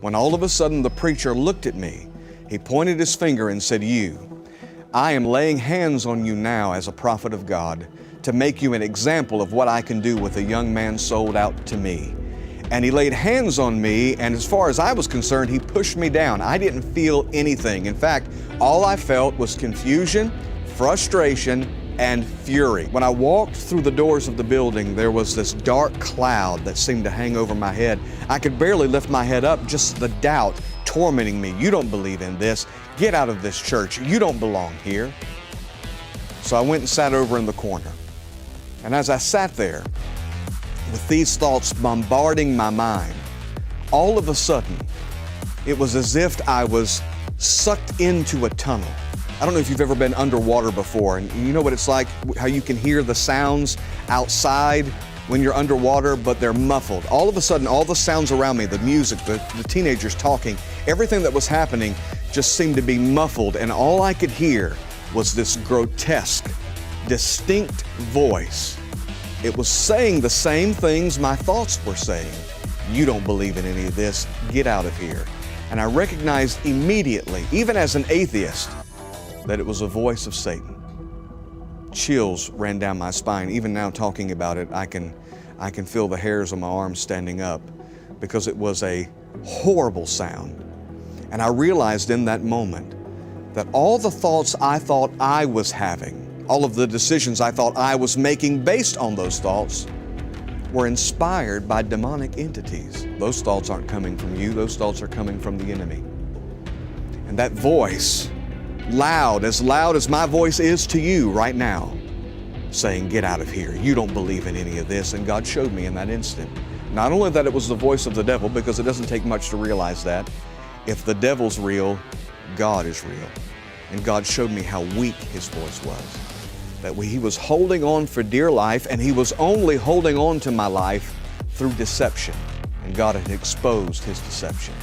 when all of a sudden the preacher looked at me. He pointed his finger and said, "You, I am laying hands on you now as a prophet of God to make you an example of what I can do with a young man sold out to me." And he laid hands on me, and as far as I was concerned, he pushed me down. I didn't feel anything. In fact, all I felt was confusion, frustration, and fury. When I walked through the doors of the building, there was this dark cloud that seemed to hang over my head. I could barely lift my head up, just the doubt tormenting me. "You don't believe in this. Get out of this church. You don't belong here." So I went and sat over in the corner. And as I sat there, with these thoughts bombarding my mind, all of a sudden, it was as if I was sucked into a tunnel. I don't know if you've ever been underwater before, and you know what it's like, how you can hear the sounds outside when you're underwater, but they're muffled. All of a sudden, all the sounds around me, the music, the teenagers talking, everything that was happening just seemed to be muffled, and all I could hear was this grotesque, distinct voice. It was saying the same things my thoughts were saying. "You don't believe in any of this. Get out of here." And I recognized immediately, even as an atheist, that it was a voice of Satan. Chills ran down my spine. Even now talking about it, I can feel the hairs on my arms standing up because it was a horrible sound. And I realized in that moment that all the thoughts I thought I was having, all of the decisions I thought I was making based on those thoughts, were inspired by demonic entities. Those thoughts aren't coming from you. Those thoughts are coming from the enemy. And that voice, loud as my voice is to you right now, saying, "Get out of here. You don't believe in any of this." And God showed me in that instant, not only that it was the voice of the devil, because it doesn't take much to realize that. If the devil's real, God is real. And God showed me how weak his voice was. That he was holding on for dear life, and he was only holding on to my life through deception. And God had exposed his deception.